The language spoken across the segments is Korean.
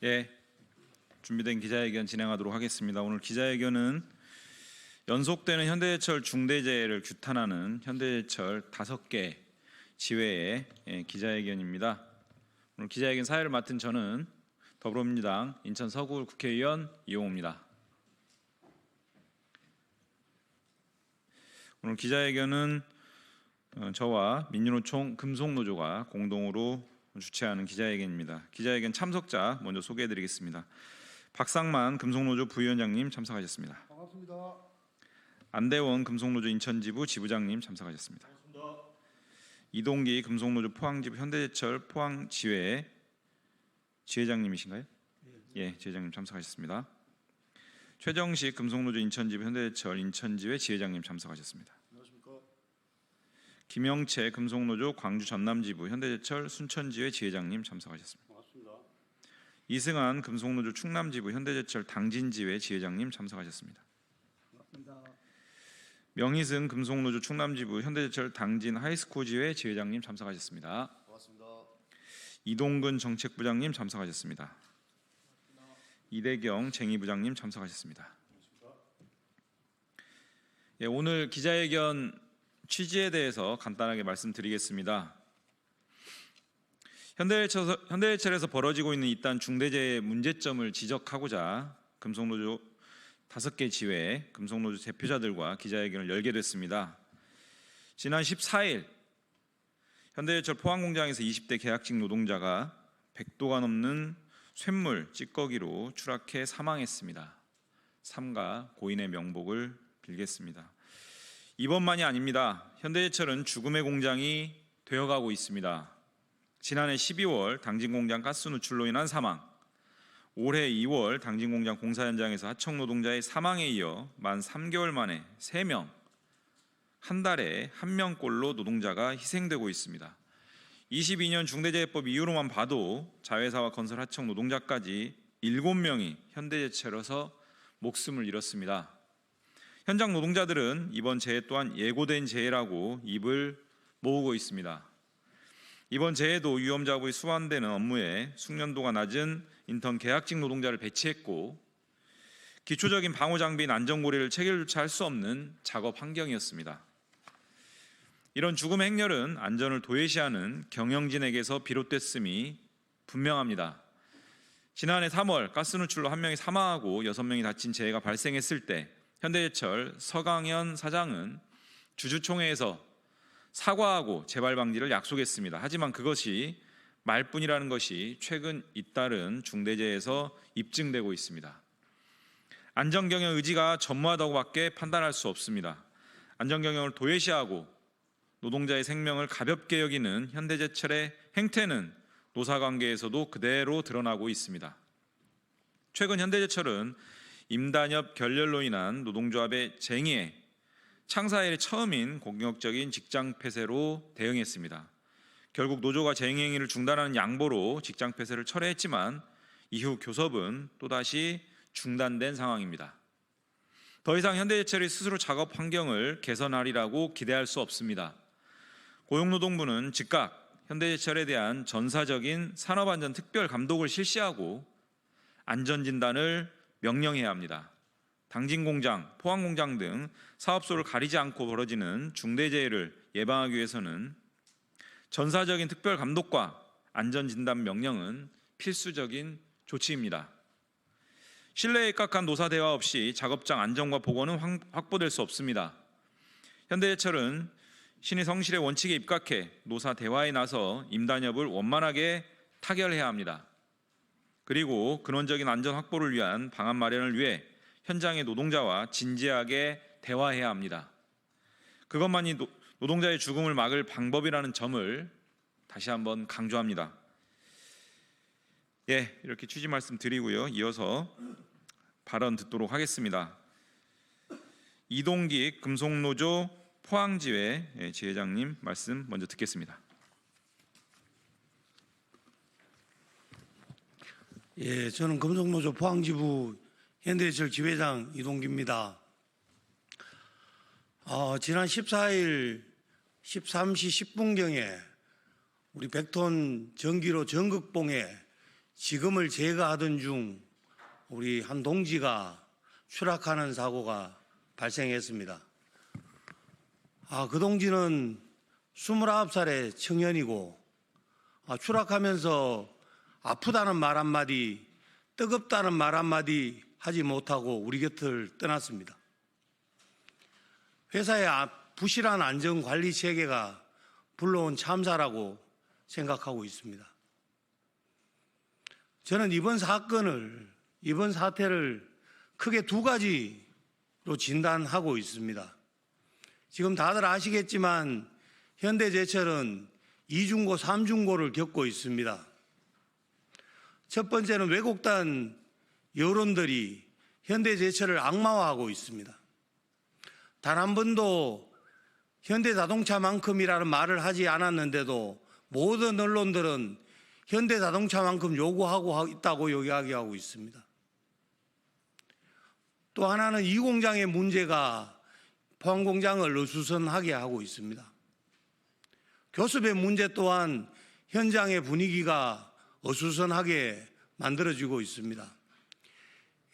예, 준비된 기자회견 진행하도록 하겠습니다. 오늘 기자회견은 연속되는 현대제철 중대재해를 규탄하는 현대제철 5개 지회의 기자회견입니다. 오늘 기자회견 사회를 맡은 저는 더불어민주당 인천 서구 국회의원 이용호입니다. 오늘 기자회견은 저와 민주노총 금속노조가 공동으로 주최하는 기자회견입니다. 기자회견 참석자 먼저 소개해드리겠습니다. 박상만 금속노조 부위원장님 참석하셨습니다. 반갑습니다. 안대원 금속노조 인천지부 지부장님 참석하셨습니다. 반갑습니다. 이동기 금속노조 포항지부 현대제철 포항지회 지회장님이신가요? 예, 지회장님 참석하셨습니다. 최정식 금속노조 인천지부 현대제철 인천지회 지회장님 참석하셨습니다. 안녕하십니까? 김영채 금속노조 광주 전남지부 현대제철 순천지회 지회장님 참석하셨습니다. 반갑습니다. 이승환 금속노조 충남지부 현대제철 당진지회 지회장님 참석하셨습니다. 반갑습니다. 명희승 금속노조 충남지부 현대제철 당진 하이스쿨 지회 지회장님 참석하셨습니다. 반갑습니다. 이동근 정책부장님 참석하셨습니다. 이대경 쟁의부장님 참석하셨습니다. 예, 오늘 기자회견 취지에 대해서 간단하게 말씀드리겠습니다. 현대제철에서 벌어지고 있는 이딴 중대재해 문제점을 지적하고자 금속노조 5개 지회 금속노조 대표자들과 기자회견을 열게 됐습니다. 지난 14일 현대제철 포항공장에서 20대 계약직 노동자가 100도가 넘는 쇳물 찌꺼기로 추락해 사망했습니다. 삼가 고인의 명복을 빌겠습니다. 이번만이 아닙니다. 현대제철은 죽음의 공장이 되어가고 있습니다. 지난해 12월 당진공장 가스 누출로 인한 사망, 올해 2월 당진공장 공사 현장에서 하청 노동자의 사망에 이어 만 3개월 만에 3명, 한 달에 1명꼴로 노동자가 희생되고 있습니다. 22년 중대재해법 이후로만 봐도 자회사와 건설 하청 노동자까지 7명이 현대제철에서 목숨을 잃었습니다. 현장 노동자들은 이번 재해 또한 예고된 재해라고 입을 모으고 있습니다. 이번 재해도 위험작업이 수반되는 업무에 숙련도가 낮은 인턴 계약직 노동자를 배치했고 기초적인 방호 장비인 안전고리를 체결조차 할 수 없는 작업 환경이었습니다. 이런 죽음의 행렬은 안전을 도외시하는 경영진에게서 비롯됐음이 분명합니다. 지난해 3월 가스 누출로 1명이 사망하고 6명이 다친 재해가 발생했을 때 현대제철 서강현 사장은 주주총회에서 사과하고 재발 방지를 약속했습니다. 하지만 그것이 말뿐이라는 것이 최근 잇따른 중대재해에서 입증되고 있습니다. 안전경영 의지가 전무하다고밖에 판단할 수 없습니다. 안전경영을 도외시하고 노동자의 생명을 가볍게 여기는 현대제철의 행태는 노사관계에서도 그대로 드러나고 있습니다. 최근 현대제철은 임단협 결렬로 인한 노동조합의 쟁의에 창사 이래 처음인 공격적인 직장 폐쇄로 대응했습니다. 결국 노조가 쟁의행위를 중단하는 양보로 직장 폐쇄를 철회했지만 이후 교섭은 또다시 중단된 상황입니다. 더 이상 현대제철이 스스로 작업 환경을 개선하리라고 기대할 수 없습니다. 고용노동부는 즉각 현대제철에 대한 전사적인 산업안전 특별감독을 실시하고 안전진단을 명령해야 합니다. 당진공장, 포항공장 등 사업소를 가리지 않고 벌어지는 중대재해를 예방하기 위해서는 전사적인 특별감독과 안전진단 명령은 필수적인 조치입니다. 신뢰에 입각한 노사 대화 없이 작업장 안전과 보건은 확보될 수 없습니다. 현대제철은 신의 성실의 원칙에 입각해 노사 대화에 나서 임단협을 원만하게 타결해야 합니다. 그리고 근원적인 안전 확보를 위한 방안 마련을 위해 현장의 노동자와 진지하게 대화해야 합니다. 그것만이 노동자의 죽음을 막을 방법이라는 점을 다시 한번 강조합니다. 예, 이렇게 취지 말씀 드리고요. 이어서 발언 듣도록 하겠습니다. 이동기 금속노조 포항지회 지회장님 말씀 먼저 듣겠습니다. 예, 저는 금속노조 포항지부 현대제철 지회장 이동기입니다. 지난 14일 13시 10분경에 우리 100톤 전기로 전극봉에 지금을 제거하던 중 우리 한 동지가 추락하는 사고가 발생했습니다. 그 동지는 29살의 청년이고 추락하면서 아프다는 말 한마디, 뜨겁다는 말 한마디 하지 못하고 우리 곁을 떠났습니다. 회사의 부실한 안전관리 체계가 불러온 참사라고 생각하고 있습니다. 저는 이번 사태를 크게 두 가지로 진단하고 있습니다. 지금 다들 아시겠지만 현대제철은 2중고, 3중고를 겪고 있습니다. 첫 번째는 왜곡된 여론들이 현대제철을 악마화하고 있습니다. 단 한 번도 현대자동차만큼이라는 말을 하지 않았는데도 모든 언론들은 현대자동차만큼 요구하고 있다고 이야기하고 있습니다. 또 하나는 이 공장의 문제가 포항공장을 어수선하게 하고 있습니다. 교습의 문제 또한 현장의 분위기가 어수선하게 만들어지고 있습니다.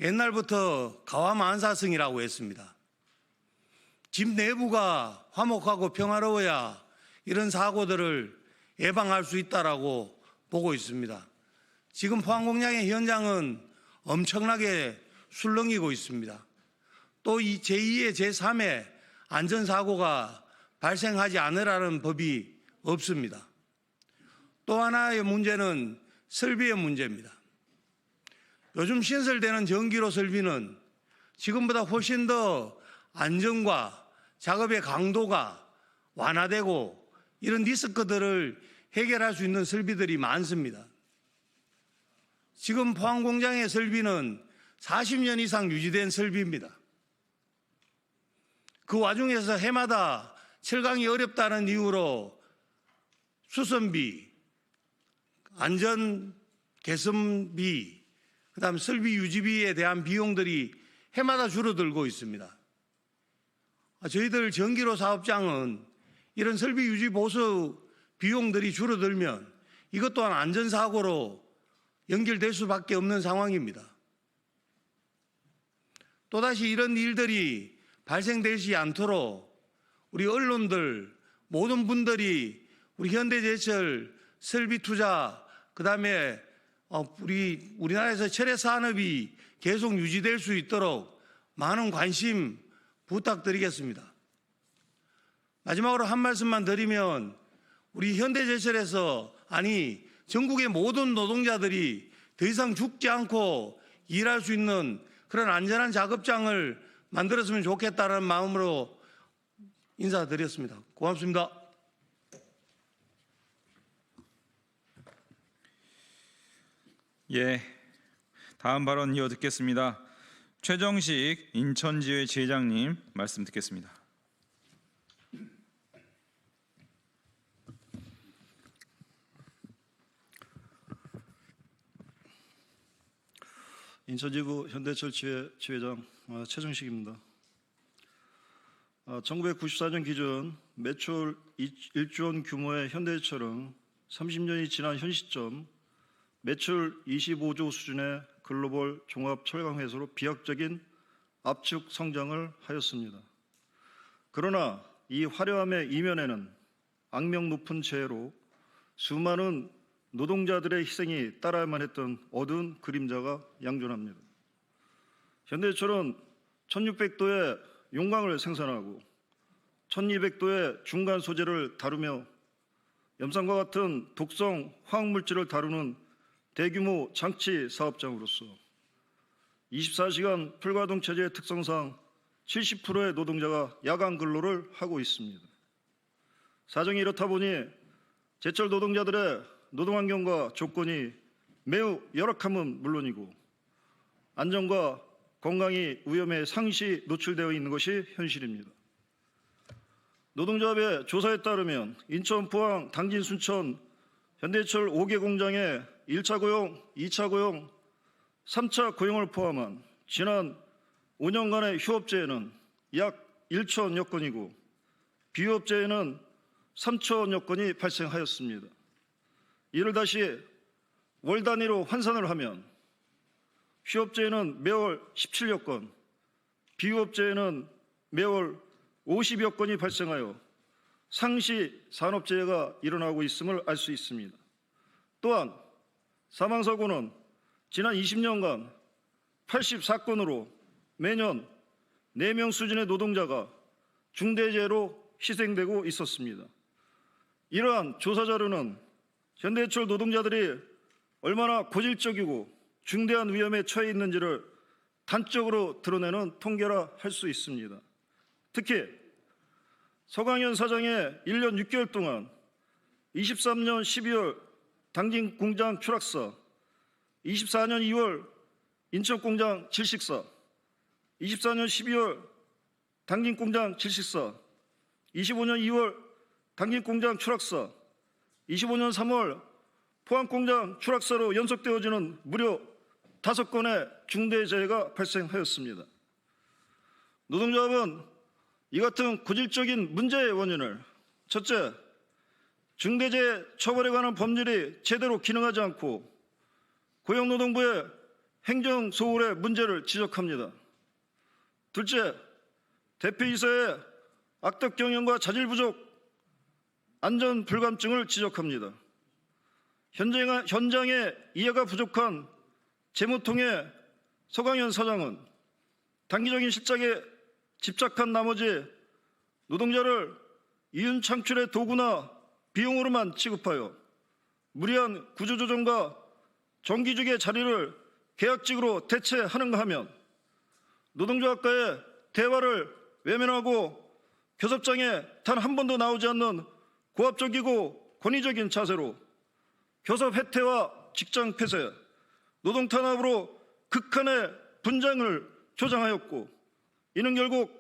옛날부터 가와만사성이라고 했습니다. 집 내부가 화목하고 평화로워야 이런 사고들을 예방할 수 있다라고 보고 있습니다. 지금 포항공장의 현장은 엄청나게 술렁이고 있습니다. 또 이 제2의 제3의 안전사고가 발생하지 않으라는 법이 없습니다. 또 하나의 문제는 설비의 문제입니다. 요즘 신설되는 전기로 설비는 지금보다 훨씬 더 안전과 작업의 강도가 완화되고 이런 리스크들을 해결할 수 있는 설비들이 많습니다. 지금 포항공장의 설비는 40년 이상 유지된 설비입니다. 그 와중에서 해마다 철강이 어렵다는 이유로 수선비, 안전 개선비, 그다음 설비 유지비에 대한 비용들이 해마다 줄어들고 있습니다. 저희들 전기로 사업장은 이런 설비 유지 보수 비용들이 줄어들면 이것 또한 안전사고로 연결될 수밖에 없는 상황입니다. 또다시 이런 일들이 발생되지 않도록 우리 언론들 모든 분들이 우리 현대제철 설비 투자 그다음에 우리나라에서 철의 산업이 계속 유지될 수 있도록 많은 관심 부탁드리겠습니다. 마지막으로 한 말씀만 드리면 우리 현대제철에서 전국의 모든 노동자들이 더 이상 죽지 않고 일할 수 있는 그런 안전한 작업장을 만들었으면 좋겠다는 마음으로 인사드렸습니다. 고맙습니다. 예, 다음 발언 이어 듣겠습니다. 최정식 인천지회 지회장님 말씀 듣겠습니다. 인천지구 현대철 지회장 최정식입니다. 1994년 기준 매출 1조 원 규모의 현대철은 30년이 지난 현 시점 매출 25조 수준의 글로벌 종합 철강 회사로 비약적인 압축 성장을 하였습니다. 그러나 이 화려함의 이면에는 악명 높은 재해로 수많은 노동자들의 희생이 따라야만 했던 어두운 그림자가 양존합니다. 현대철은 1600도의 용광을 생산하고 1200도의 중간 소재를 다루며 염산과 같은 독성 화학물질을 다루는 대규모 장치 사업장으로서 24시간 풀가동 체제의 특성상 70%의 노동자가 야간 근로를 하고 있습니다. 사정이 이렇다 보니 제철 노동자들의 노동환경과 조건이 매우 열악함은 물론이고 안전과 건강이 위험에 상시 노출되어 있는 것이 현실입니다. 노동조합의 조사에 따르면 인천, 포항, 당진, 순천 현대철 5개 공장의 1차 고용, 2차 고용, 3차 고용을 포함한 지난 5년간의 휴업재해는 약 1천여 건이고 비휴업재해는 3천여 건이 발생하였습니다. 이를 다시 월 단위로 환산을 하면 휴업제에는 매월 17여 건, 비휴업제에는 매월 50여 건이 발생하여 상시 산업재해가 일어나고 있음을 알 수 있습니다. 또한 사망사고는 지난 20년간 84건으로 매년 4명 수준의 노동자가 중대재해로 희생되고 있었습니다. 이러한 조사 자료는 현대해철 노동자들이 얼마나 고질적이고 중대한 위험에 처해 있는지를 단적으로 드러내는 통계라 할 수 있습니다. 특히 서강현 사장의 1년 6개월 동안 23년 12월 당진 공장 추락사, 24년 2월 인천 공장 질식사, 24년 12월 당진 공장 질식사, 25년 2월 당진 공장 추락사, 25년 3월 포항 공장 추락사로 연속되어지는 무려 5건의 중대재해가 발생하였습니다. 노동조합은 이 같은 고질적인 문제의 원인을 첫째, 중대재해 처벌에 관한 법률이 제대로 기능하지 않고 고용노동부의 행정소홀의 문제를 지적합니다. 둘째, 대표이사의 악덕 경영과 자질 부족, 안전 불감증을 지적합니다. 현장에 이해가 부족한 재무통의 서강현 사장은 단기적인 실적에 집착한 나머지 노동자를 이윤 창출의 도구나 비용으로만 취급하여 무리한 구조조정과 정기직의 자리를 계약직으로 대체하는가 하면 노동조합과의 대화를 외면하고 교섭장에 단 한 번도 나오지 않는 고압적이고 권위적인 자세로 교섭 해태와 직장 폐쇄, 노동 탄압으로 극한의 분쟁을 조장하였고 이는 결국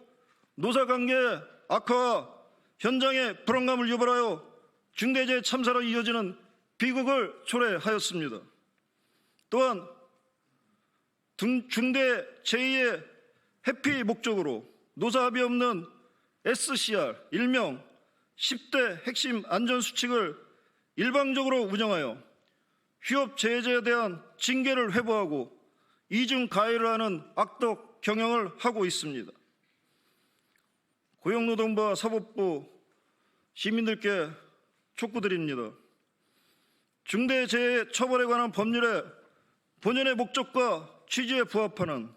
노사관계의 악화와 현장의 불안감을 유발하여 중대재해 참사로 이어지는 비극을 초래하였습니다. 또한 중대재해의 회피 목적으로 노사합의 없는 SCR, 일명 10대 핵심 안전수칙을 일방적으로 운영하여 휴업재해자에 대한 징계를 회부하고 이중 가해를 하는 악덕 경영을 하고 있습니다. 고용노동부와 사법부, 시민들께 촉구드립니다. 중대재해 처벌에 관한 법률의 본연의 목적과 취지에 부합하는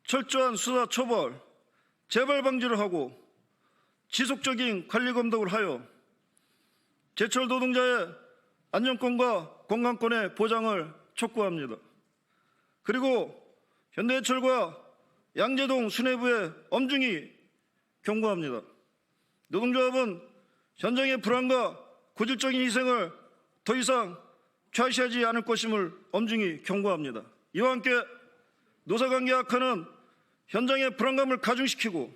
철저한 수사 처벌, 재발 방지를 하고 지속적인 관리 감독을 하여 제철 노동자의 안전권과 건강권의 보장을 촉구합니다. 그리고 현대해철과 양재동 수뇌부에 엄중히 경고합니다. 노동조합은 현장의 불안과 고질적인 희생을 더 이상 좌시하지 않을 것임을 엄중히 경고합니다. 이와 함께 노사관계 악화는 현장의 불안감을 가중시키고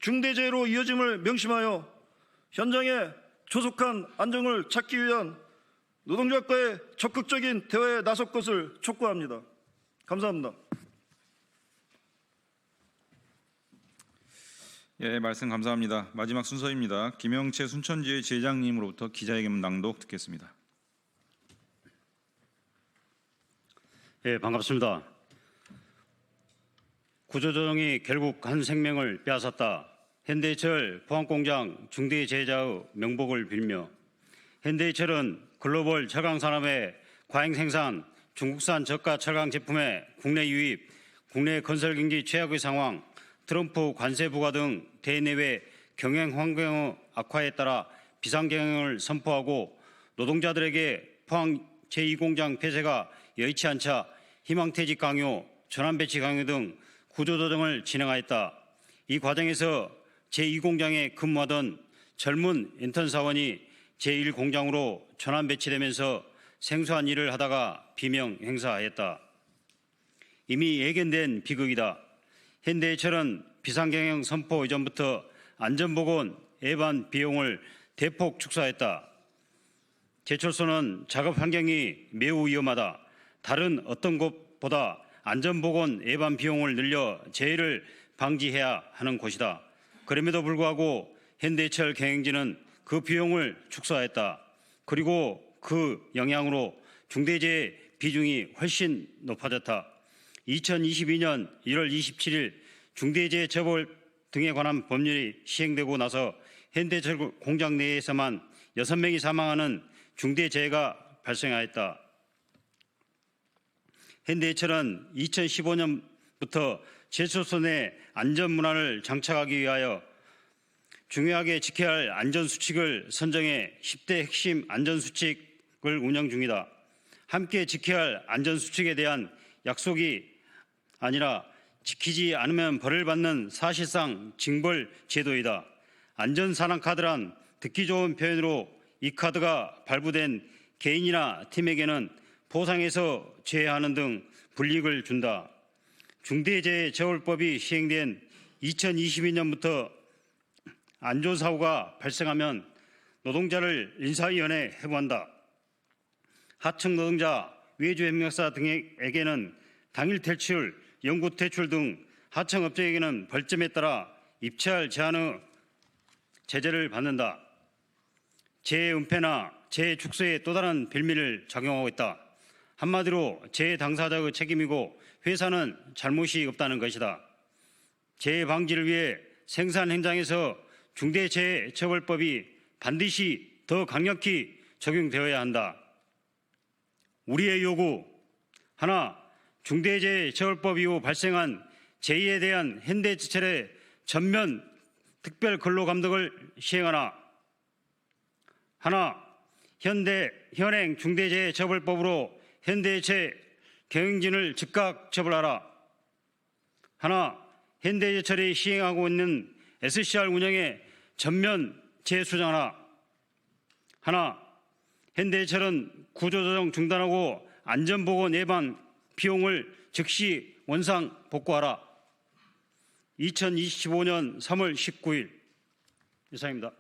중대재해로 이어짐을 명심하여 현장의 조속한 안정을 찾기 위한 노동조합과의 적극적인 대화에 나설 것을 촉구합니다. 감사합니다. 예, 말씀 감사합니다. 마지막 순서입니다. 김영채 순천지회 지회장님으로부터 기자회견 낭독 듣겠습니다. 예, 반갑습니다. 구조조정이 결국 한 생명을 빼앗았다. 현대해철 포항공장 중대재해자의 명복을 빌며 현대해철은 글로벌 철강산업의 과잉생산, 중국산 저가 철강 제품의 국내 유입, 국내 건설경기 최악의 상황, 트럼프 관세 부과 등 대내외 경영 환경의 악화에 따라 비상경영을 선포하고 노동자들에게 포항 제2공장 폐쇄가 여의치 않자 희망퇴직 강요, 전환배치 강요 등 구조조정을 진행하였다. 이 과정에서 제2공장에 근무하던 젊은 인턴 사원이 제1공장으로 전환배치되면서 생소한 일을 하다가 비명 행사하였다. 이미 예견된 비극이다. 현대해철은 비상경영 선포 이전부터 안전보건 예반 비용을 대폭 축소했다. 제철소는 작업 환경이 매우 위험하다. 다른 어떤 곳보다 안전보건 예반 비용을 늘려 재해를 방지해야 하는 곳이다. 그럼에도 불구하고 현대해철 경영진은 그 비용을 축소했다. 그리고 그 영향으로 중대재해 비중이 훨씬 높아졌다. 2022년 1월 27일 중대재해처벌 등에 관한 법률이 시행되고 나서 현대철 공장 내에서만 6명이 사망하는 중대재해가 발생하였다. 현대해철은 2015년부터 제초소 내 안전문화를 장착하기 위하여 중요하게 지켜야 할 안전수칙을 선정해 10대 핵심 안전수칙을 운영 중이다. 함께 지켜야 할 안전수칙에 대한 약속이 아니라 지키지 않으면 벌을 받는 사실상 징벌 제도이다. 안전사랑카드란 듣기 좋은 표현으로 이 카드가 발부된 개인이나 팀에게는 보상에서 제외하는 등 불이익을 준다. 중대재해처벌법이 시행된 2022년부터 안전사고가 발생하면 노동자를 인사위원회에 해부한다. 하청 노동자, 외주협력사 등에게는 당일 퇴출, 영구 퇴출 등 하청업체에게는 벌점에 따라 입찰 제한의 제재를 받는다. 재은폐나 재축소에 또 다른 빌미를 작용하고 있다. 한마디로 재해 당사자의 책임이고 회사는 잘못이 없다는 것이다. 재해 방지를 위해 생산 현장에서 중대재해처벌법이 반드시 더 강력히 적용되어야 한다. 우리의 요구 하나, 중대재해처벌법 이후 발생한 재해에 대한 현대제철의 전면 특별 근로감독을 시행하라. 하나, 현행 중대재해처벌법으로 현대제철 경영진을 즉각 처벌하라. 하나, 현대제철이 시행하고 있는 SCR 운영에 전면 재수정하라. 하나, 현대제철은 구조조정 중단하고 안전보건 예방 비용을 즉시 원상 복구하라. 2025년 3월 19일 이상입니다.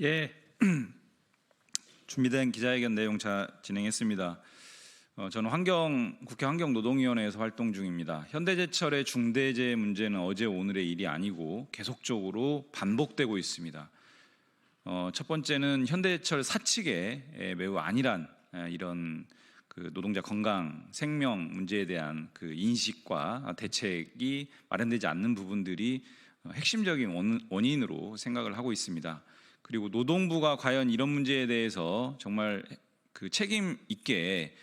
예, 준비된 기자회견 내용 진행했습니다. 저는 국회 환경노동위원회에서 활동 중입니다. 현대제철의 중대재해 문제는 어제 오늘의 일이 아니고 계속적으로 반복되고 있습니다. 첫 번째는 현대제철 사측에 매우 안일한 이런 그 노동자 건강, 생명 문제에 대한 그 인식과 대책이 마련되지 않는 부분들이 핵심적인 원인으로 생각을 하고 있습니다. 그리고 노동부가 과연 이런 문제에 대해서 정말 그 책임 있게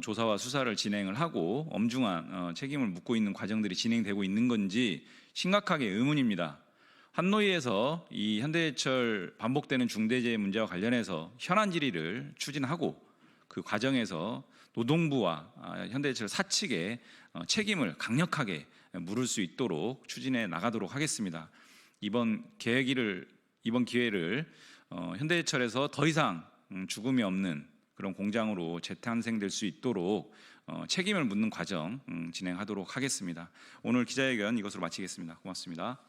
조사와 수사를 진행을 하고 엄중한 책임을 묻고 있는 과정들이 진행되고 있는 건지 심각하게 의문입니다. 한노위에서 이 현대제철 반복되는 중대재해 문제와 관련해서 현안 질의를 추진하고 그 과정에서 노동부와 현대제철 사측의 책임을 강력하게 물을 수 있도록 추진해 나가도록 하겠습니다. 이번 기회를 현대제철에서 더 이상 죽음이 없는 그런 공장으로 재탄생될 수 있도록 책임을 묻는 과정 진행하도록 하겠습니다. 오늘 기자회견 이것으로 마치겠습니다. 고맙습니다.